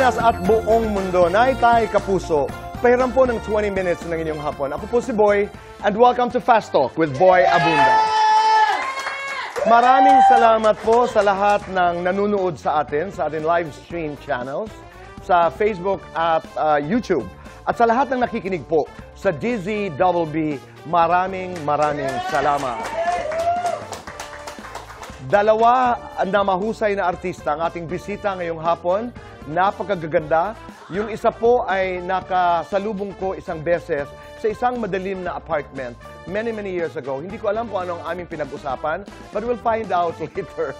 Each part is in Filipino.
Pilipinas at buong mundo. Naitay kapuso, pahiram po ng 20 minutes ng inyong hapon. Ako po si Boy, and welcome to Fast Talk with Boy Abunda. Maraming salamat po sa lahat ng nanonood sa atin live stream channels, sa Facebook at YouTube. At sa lahat ng nakikinig po sa DZBB, maraming salamat. Dalawa na mahusay na artista ang ating bisita ngayong hapon. Napakagaganda. Yung isa po ay nakasalubong ko isang beses sa isang madilim na apartment many years ago. Hindi ko alam kung ano ang aming pinag-usapan, but we'll find out later.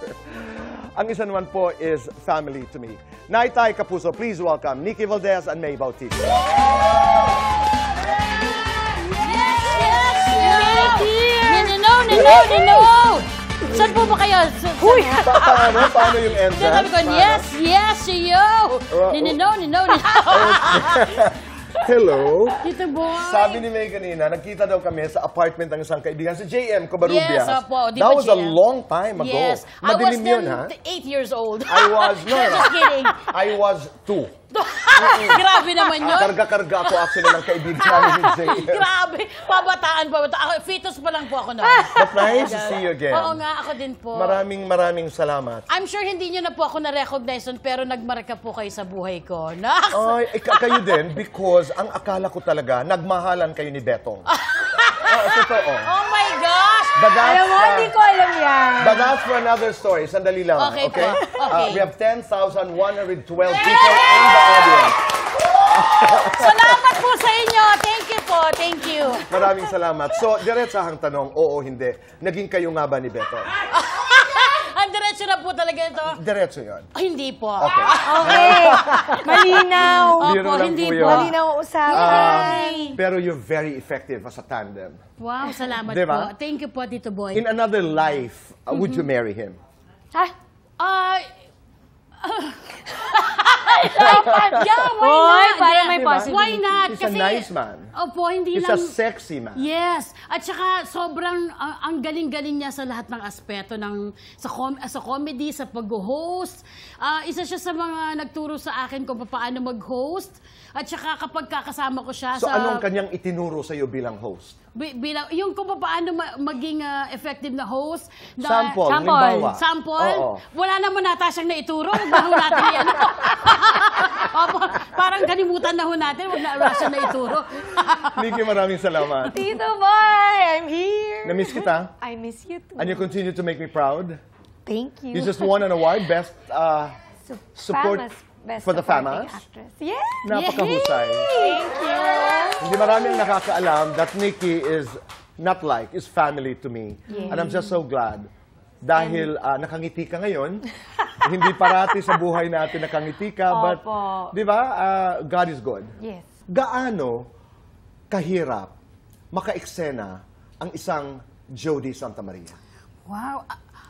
Ang isa naman po is family to me. Naitay kapuso, please welcome Nikki Valdez and May Bautista. No! Saan po ba kayo? Huy! Paano yung entrance? Sabi ko, yes, yo! No. Hello. Tito Boy. Sabi ni May kanina, nagkita daw kami sa apartment ng isang kaibigan, si JM Covarrubias. Yes, opo. That was a long time ago. Yes. Madilim yun, I was 8 years old. I was, no. Just kidding. I was 2. Grabe naman yun. Karga-karga ako actually ng kaibigan namin ni JM. Grabe. Pabataan. Fetus pa lang po ako noon. But nice to see you again. Oo nga, ako din po. Maraming salamat. I'm sure hindi nyo na po ako na-recognize nun, pero nagmarka po kayo sa buhay ko. Ay, kayo din, because ang akala ko talaga, nagmahalan kayo ni Betong. Totoo. Oh my gosh! Alam mo, hindi ko alam yan. But that's for another story. Sandali lang. Okay po. Okay. We have 10,112 people in the audience. Salamat po sa inyo. Thank you po. Thank you. Maraming salamat. So, diretsahang tanong, oo, hindi. Naging kayo nga ba ni Betong? Ang diretso na po talaga ito. Diretso yun. Hindi po. Okay. Okay. Malinaw. Opo, hindi po. Malinaw ang usapan. Pero you're very effective as a tandem. Wow, salamat Diba? po. Thank you po, Tito Boy. In another life, would you marry him? Yeah, why not? Parang may Diba? possibility. Why not? He's a nice man. Opo, hindi He's lang. a sexy man. Yes. At saka sobrang ang galing-galing niya sa lahat ng aspeto ng sa comedy, sa pag-host. Isa siya sa mga nagturo sa akin kung paano mag-host. At saka kapag kakasama ko siya So, sa anong kanyang itinuro sa'yo bilang host? bilang yung kung paano maging effective na host. Sample, halimbawa. Sample. Oo. Wala naman nata siyang naituro. Huwag na ho natin yan. Opo, parang kalimutan na ho natin. Huwag na siya naituro. Nikki, maraming salamat. Tito Boy, I'm here. Na-miss kita. I miss you too. And you continue to make me proud. Thank you. You just won an award, Best Support Best for the Supporting Fama. Actress. Yes. Napakahusay. Thank you. Hindi maraming nakakaalam that Nikki is family to me. Yes. And I'm just so glad. Dahil nakangiti ka ngayon, hindi parati sa buhay natin nakangiti ka, but, Opo. di ba, God is good. Yes. Gaano kahirap maka-eksena ang isang Jody Santa Maria? Wow.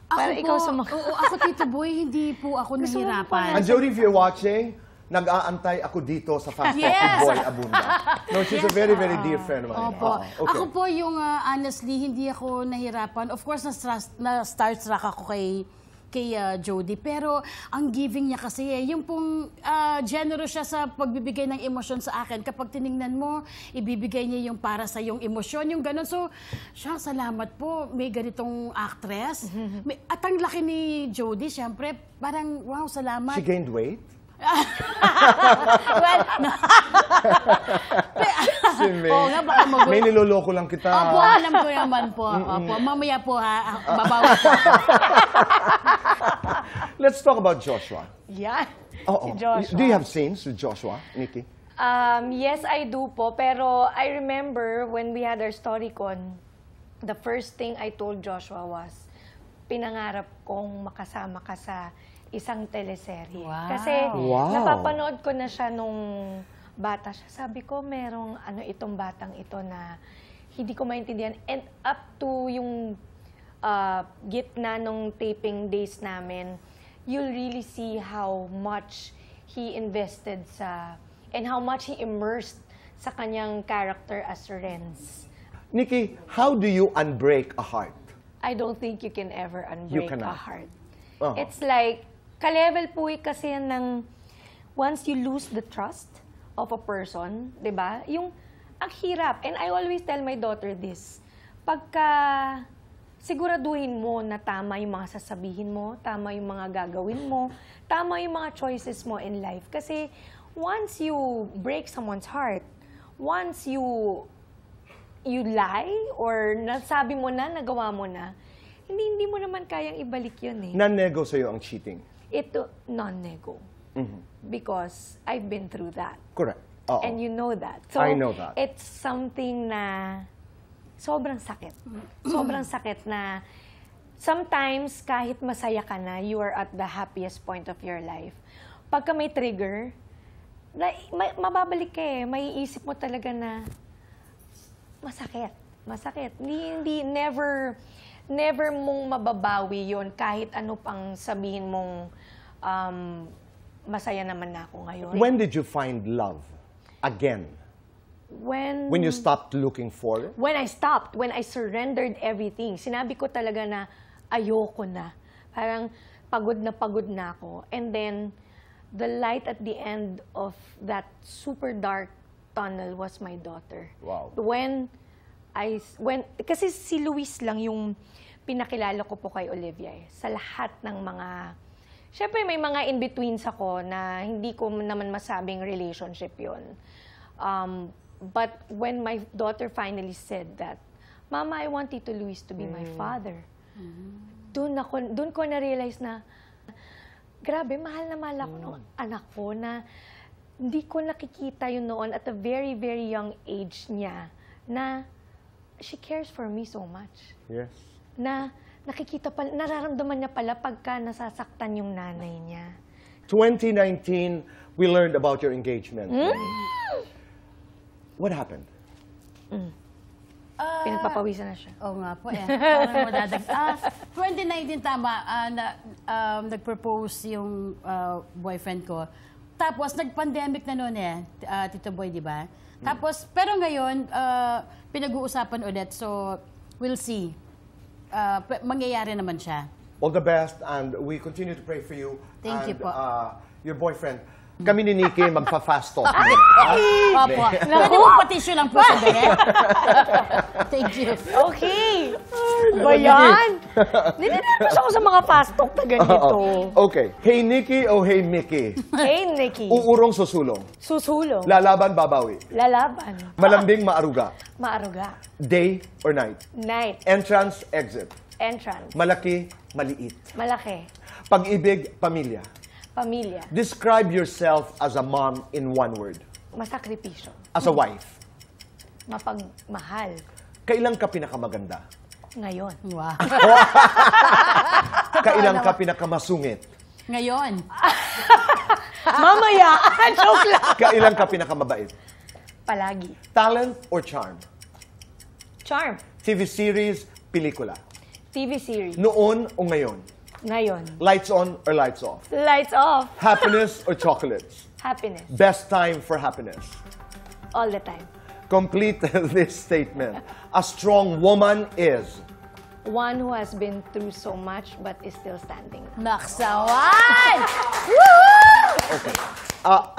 Para ikaw sa mga... Oo, ako, Tito Boy, hindi po ako nahirapan. And Jody, if you're watching, nag-aantay ako dito sa Fast Talk with Boy Abunda. No, she's a very dear friend of mine. Opo. Okay. Ako po yung, honestly, hindi ako nahirapan. Of course, na-starstruck ako kay Jody. Pero ang giving niya kasi, yung pong generous siya sa pagbibigay ng emosyon sa akin. Kapag tiningnan mo, ibibigay niya yung para sa yung emosyon, yung ganun. So, siya, salamat po. May ganitong actress. At ang laki ni Jody, syempre, parang, wow, salamat. She gained weight? Well, no. Si May. Oo nga, baka May niloloko lang kita. Opo, alam ko naman po. Opo, mamaya po ha, babawi po. Let's talk about Joshua. Yeah. Oo. Si Joshua. Do you have scenes with Joshua, Nikki? Yes, I do po. Pero I remember when we had our StoryCon, the first thing I told Joshua was, pinangarap kong makasama ka sa isang teleserye. Wow. Kasi Wow. napapanood ko na siya nung bata siya. Sabi ko, merong itong batang ito na hindi ko maintindihan. And up to yung gitna nung taping days namin, you'll really see how much he invested and how much he immersed sa kanyang character as Renz. Nikki, how do you unbreak a heart? I don't think you can ever unbreak a cannot. heart. Uh-huh. It's like, ka-level po kasi yan ng once you lose the trust of a person, di ba? Yung, ang hirap. And I always tell my daughter this, pagka siguraduhin mo na tama yung mga sasabihin mo, tama yung mga gagawin mo, tama yung mga choices mo in life. Kasi once you break someone's heart, once you lie or nasabi mo na, nagawa mo na, hindi mo naman kayang ibalik yun eh. Non-nego sa'yo ang cheating. Ito, non-nego. Because I've been through that. Correct. Oo. And you know that. So, I know that. it's something na sobrang sakit. Sobrang sakit na sometimes kahit masaya ka na, you are at the happiest point of your life. Pagka may trigger, mababalik ka eh. May isip mo talaga na masakit. Masakit. Never mong mababawi yon kahit ano pang sabihin mong masaya naman na ako ngayon. When did you find love again? When you stopped looking for it? When I stopped, when I surrendered everything, sinabi ko talaga na ayoko na. Parang pagod na ako. And then, the light at the end of that super dark tunnel was my daughter. Wow. Kasi si Luis lang yung pinakilala ko po kay Olivia eh. Sa lahat ng mga, syempre may mga in-betweens ako na hindi ko naman masabing relationship yun. But when my daughter finally said that, Mama, I want Tito Luis to be my father. Doon ko na-realize na, grabe, mahal na mahal ako ng anak ko na hindi ko nakikita yun noon at a very, very young age niya na she cares for me so much. Yes. Na nakikita pala, nararamdaman niya pala pagka nasasaktan yung nanay niya. 2019, we learned about your engagement. What happened? Pinagpapawisan na siya. Oo nga po eh. Parang madadag. 2019 tama, nag-propose yung boyfriend ko. Tapos nag-pandemic na noon eh, Tito Boy, di ba? Tapos, pero ngayon, pinag-uusapan ulit. So, we'll see. Mangyayari naman siya. All the best, and we continue to pray for you. Thank you and, po. Your boyfriend. Kami ni Nikki, magpa-fast talk. Opo. Pwede mo pa-tissue lang po sandali. Thank you. Okay. Ba yan? Nininervous ako sa mga fast talk na ganito. Okay. Hey Nikki o hey Mickey? Hey, Nikki. Uurong susulong. Susulong. Lalaban, babawi. Lalaban. Malambing, maaruga. Maaruga. Day or night. Night. Entrance, exit. Entrance. Malaki, maliit. Malaki. Pag-ibig, pamilya. Pamilya. Describe yourself as a mom in one word. Masakripisyo. As a wife. Mapagmahal. Kailan ka pinakamaganda? Ngayon. Wow. Kailan ka pinakamasungit? Ngayon. Mamaya! Joke lang! Kailan ka pinakamabait? Palagi. Talent or charm? Charm. TV series, pelikula. TV series. Noon o ngayon? Ngayon. Lights on or lights off? Lights off. Happiness or chocolates? Happiness. Best time for happiness? All the time. Complete this statement. A strong woman is? One who has been through so much but is still standing. Naksawan! Okay.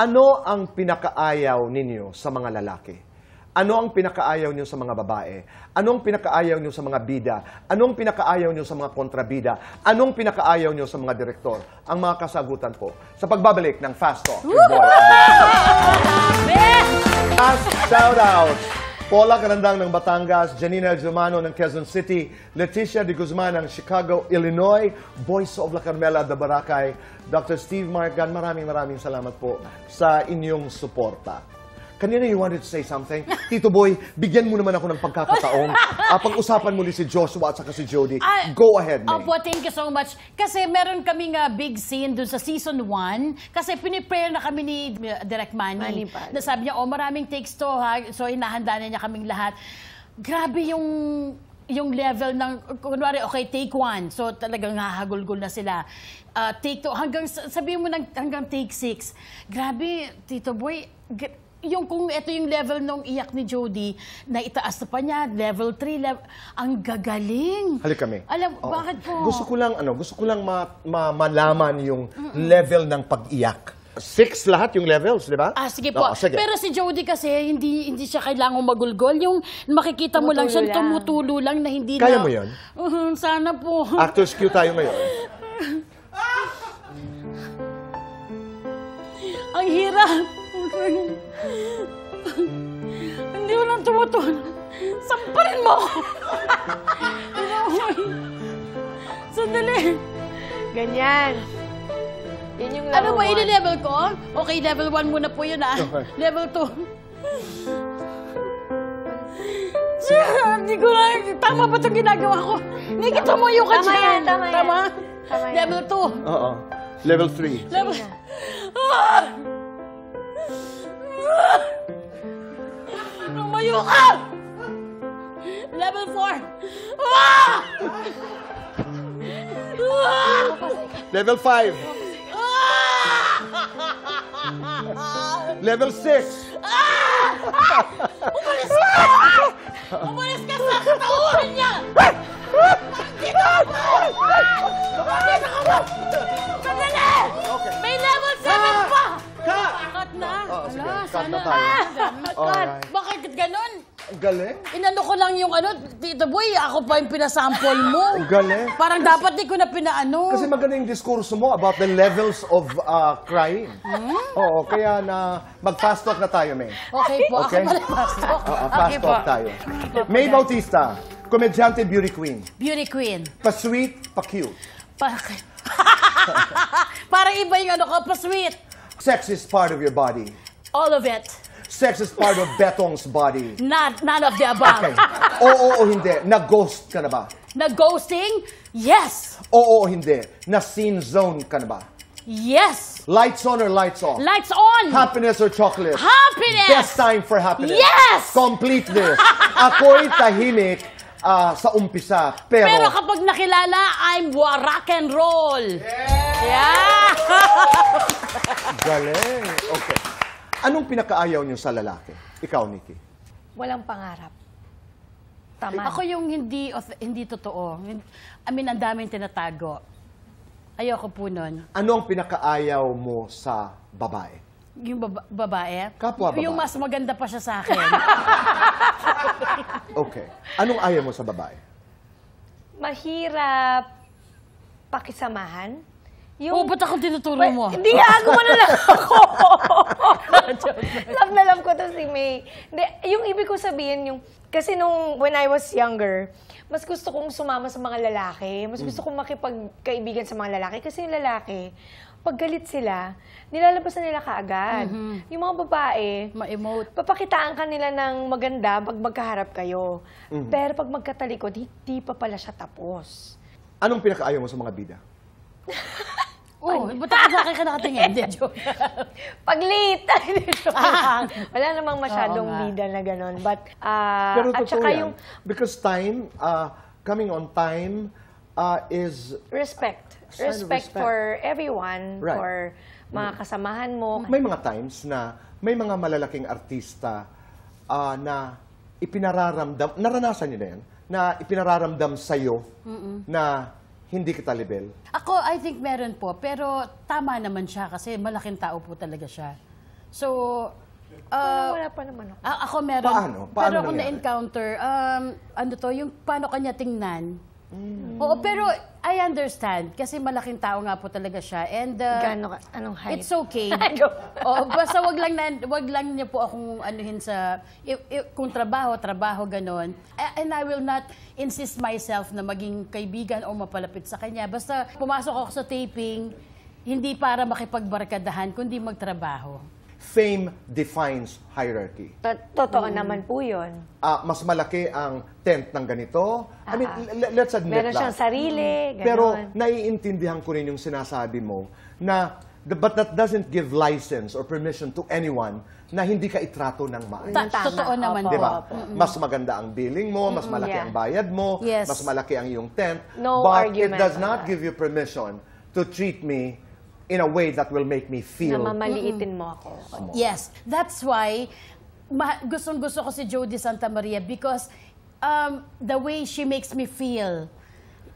Ano ang pinakaayaw ninyo sa mga lalaki? Ano ang pinakaayaw niyo sa mga babae? Anong pinakaayaw niyo sa mga bida? Anong pinakaayaw niyo sa mga kontrabida? Anong pinakaayaw niyo sa mga direktor? Ang mga kasagutan po sa pagbabalik ng Fast Talk with Boy Fast shoutouts. Paula Carandang ng Batangas, Janina Germano ng Quezon City, Leticia de Guzman ng Chicago, Illinois, Boyce of La Carmela de Boracay, Dr. Steve Margan, maraming salamat po sa inyong suporta. Kanina you wanted to say something? Tito Boy, bigyan mo naman ako ng pagkakataon. Pag-usapan mo ni si Joshua at saka si Jody. Go ahead, May. Opo, thank you so much. Kasi meron kaming big scene dun sa season 1. Kasi piniprare na kami ni Direct Manny. Na sabi niya, maraming takes to ha. So inahanda na niya kaming lahat. Grabe yung level ng, kunwari, okay, take 1. So talagang hahagulgol na sila. Take 2, sabihin mo hanggang take 6. Grabe, Tito Boy, yung kung ito yung level nung iyak ni Jody, na itaas na pa niya, level 3, ang gagaling. Halika kami. Alam, bakit po? Gusto ko lang malaman yung level ng pag-iyak 6 lahat yung levels, di ba? Sige po. Oo, sige. Pero si Jody kasi, hindi siya kailangang magulgol. Yung makikita mo lang siya, tumutulo lang na hindi Kaya na... mo yun? Sana po. Actors Q tayo ngayon. Ang hirap. Hindi mo lang tumutulo. Samparin mo ako. Sandali. Ganyan. Yun yung Ano ba, level 1. ini-level ko? Okay, level 1 muna po yun, ah. Okay. Level 2. Hindi ko na, tama ba itong ginagawa ko? Hindi kita mo yung Tama yan, tama yan. Tama? Tama yan. Level 2. Oo. Level 3. Level... Sige Lumayo ka! Level 4. Ah! Level 5. Level 6. Umalis ka! Umalis ka sa katauhan niya! Dito ako! Dito ako! Sandali! May level 7 pa! Cut na! Sige, Wala, cut na sana. tayo. Alright. Bakit ganon? Ang galing. Inano ko lang yung Tito Boy, ako pa yung pinasample mo. Ang galing. Parang dapat di ko na pinaano. Kasi maganda yung diskurso mo about the levels of crying. Oo, kaya na mag-fast talk na tayo, May. Okay po, Okay. ako pala fast talk. Fast talk tayo. May Bautista, komedyante, beauty queen. Beauty queen. Pa-sweet, pa-cute. Bakit? Parang iba yung pa-sweet. Sex is part of your body. All of it. Sex is part of Betong's body. None of the above. Okay. Oo o hindi, na-ghost ka na ba? Na-ghosting? Yes! Oo o hindi, na-scene zone ka na ba? Yes! Lights on or lights off? Lights on! Happiness or chocolate? Happiness! Best time for happiness? Yes! Complete this. Ako'y tahimik sa umpisa, Pero kapag nakilala, I'm rock and roll. Yeah! Galing. Okay. Anong pinakaayaw niyo sa lalaki? Ikaw, Nikki. Walang pangarap. Tama. Ako yung hindi totoo. I mean, ang daming tinatago. Ayoko po nun. Ano ang pinakaayaw mo sa babae? Yung babae? Kapwa babae. Yung mas maganda pa siya sa akin. Okay. Anong ayaw mo sa babae? Mahirap pakisamahan. Ba't ako tinuturo mo? Hindi nga, gumano lang ako. Love na love ko to si May. Hindi, yung ibig ko sabihin, kasi when I was younger, mas gusto kong sumama sa mga lalaki. Mas gusto kong makipagkaibigan sa mga lalaki. Kasi yung lalaki, pag galit sila, nilalabas na nila kaagad. Yung mga babae, Ma-emote. papakitaan ka nila ng maganda pag magkaharap kayo. Pero pag magkatalikod, hindi pa pala siya tapos. Anong pinakaayaw mo sa mga bida? Ba't ako sa akin ka nakatingin? Hindi, joke. Pag late, wala namang masyadong Oo nga. bida na gano'n. But, Pero at totoo saka yan. yung Because time, coming on time is... respect. Sign of Respect respect. for everyone, Right. for mga kasamahan mo. May mga times na may mga malalaking artista na ipinararamdam, naranasan niyo na yan, na ipinararamdam sa'yo na hindi kita libel. Ako, I think meron po. Pero tama naman siya kasi malaking tao po talaga siya. So, Wala pa naman ako. ako meron. Paano? Paano pero ako nangyari? na-encounter, yung paano kanya tingnan. Oo, pero I understand kasi malaking tao nga po talaga siya. And Anong height? it's okay. Basta wag lang niya po akong anuhin sa kung trabaho ganon. And I will not insist myself na maging kaibigan o mapalapit sa kanya. Basta pumasok ako sa taping, hindi para makipagbarkadahan, kundi magtrabaho. Fame defines hierarchy. Totoo naman po yun. Mas malaki ang tent ng ganito. I mean, let's admit Meron lang. siyang sarili, gano'n. Pero naiintindihan ko rin yung sinasabi mo na but that doesn't give license or permission to anyone na hindi ka itrato ng maayos. Tama. Totoo naman Opo. Di ba? po. Mas maganda ang billing mo, mas malaki yeah. ang bayad mo, Yes. mas malaki ang iyong tent. No but argument it does on not that. give you permission to treat me in a way that will make me Na feel mamaliitin mo ako. Yes, that's why gustong-gusto ko si Jody Santa Maria because the way she makes me feel,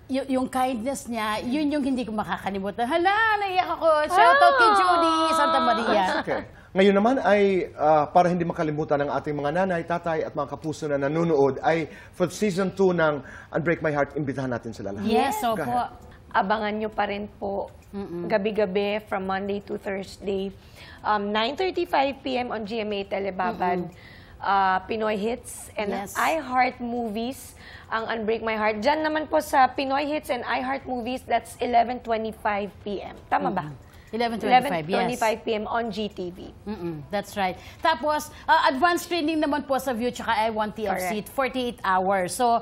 yung kindness niya, yun yung hindi ko makakalimutan. Hala, naiyak ako. Shoutout kay Judy Santa Maria. Okay. Ngayon naman ay, para hindi makalimutan ng ating mga nanay, tatay at mga kapuso na nanonood, ay for season 2 ng Unbreak My Heart, imbitahan natin sila lahat. Yes, Go opo. ahead. Abangan nyo pa rin po gabi-gabi from Monday to Thursday. 9:35 p.m. on GMA Telebabad. Pinoy Hits and Yes. iHeart Movies ang Unbreak My Heart. Diyan naman po sa Pinoy Hits and iHeart Movies, that's 11:25 p.m. Tama ba? 11:25, yes. 11:25 p.m. on GTV. That's right. Tapos, advanced screening naman po sa View tsaka I Want TFC, 48 hours. So,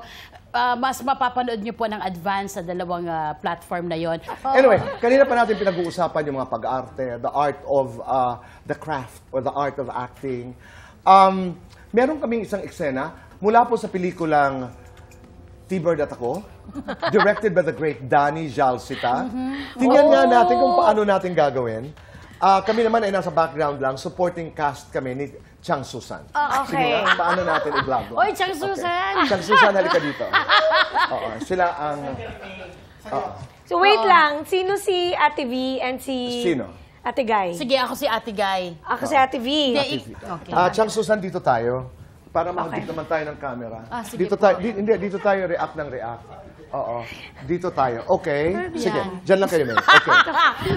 mas mapapanood nyo po ng advance sa dalawang platform na yon. Anyway, kanina pa natin pinag-uusapan yung mga pag-arte, the art of the craft or the art of acting. Meron kaming isang eksena mula po sa pelikulang T-Bird at Ako, directed by the great Danny Jalcita. Tingnan nga natin kung paano natin gagawin. Kami naman ay nasa background lang, supporting cast kami ni Chang Susan. Okay. Sige nga, paano natin i-vlog? Oy, Chang Susan! Chang Susan, halika dito. Oo, sila ang... Oo. So wait lang, sino si Ate V and si Sino? Ate Guy? Sige, ako si Ate Guy. Ako si Ate V. Okay. Chang Susan, dito tayo. Para makagit naman tayo ng camera. Sige Dito po. tayo, dito tayo react ng react. Oo. Dito tayo. Okay? Sige. Yan. Diyan lang kayo, May. Okay.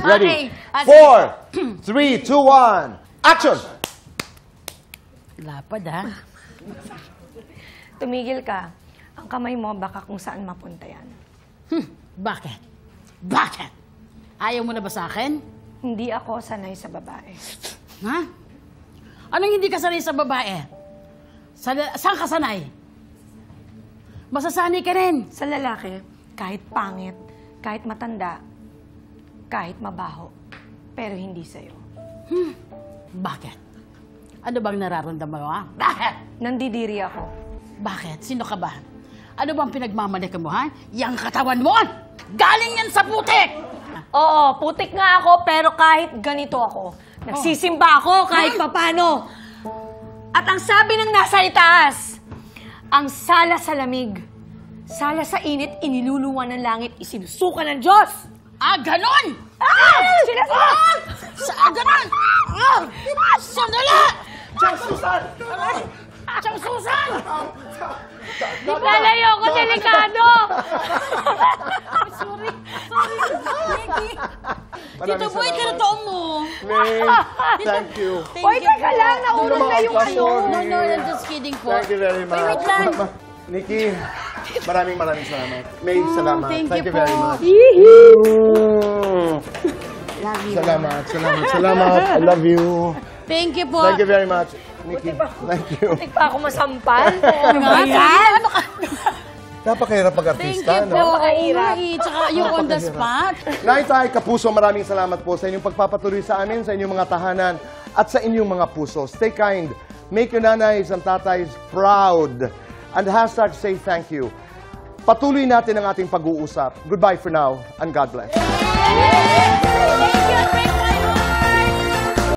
Ready? Okay. 4, 3, 2, 1. Action! Lapad, ha? Tumigil ka. Ang kamay mo, baka kung saan mapunta yan. Bakit? Bakit? Ayaw mo na ba sa akin? Hindi ako sanay sa babae. Ha? Anong hindi ka sanay sa babae? Saan ka sanay? Masasanay ka rin. Sa lalaki, kahit pangit, kahit matanda, kahit mabaho, pero hindi sa'yo. Bakit? Ano bang nararamdaman mo, ha? Bakit? Nandidiri ako. Bakit? Sino ka ba? Ano bang pinagmamalaki mo, ha? Yang katawan mo! Galing yan sa putik! Oo, putik nga ako, pero kahit ganito ako. Nagsisimba ako kahit papano. At ang sabi ng nasa itaas, ang sala sa lamig, sala sa init, iniluluwa ng langit, isinusuka ng Diyos. Ah, ganon! Sinasabi! Ganon! Sandali! Chang Susan! Chang Susan! Lalayo ko, delikado! Sorry. Nicky. Tito Boy, salamat. kinatoon mo. May, thank you. Hoy, teka lang, naulog na yung ano. No, I'm just kidding po. Thank you very much. Wait lang. Nikki, maraming salamat. May salamat. thank you very po. much. Love you. Salamat. I love you. Thank you po. Thank you very much, Nikki. Thank you. Putik pa ako masampal. Nga, ano ka? Napakahirap Thank pag-artista, you po. no? Napakahirap. Oo nga eh. Tsaka yung on the spot. Naitay Kapuso, maraming salamat po sa inyong pagpapatuloy sa amin, sa inyong mga tahanan, at sa inyong mga puso. Stay kind. Make your nanays and tatays proud. And hashtag say thank you. Patuloy natin ang ating pag-uusap. Goodbye for now, and God bless.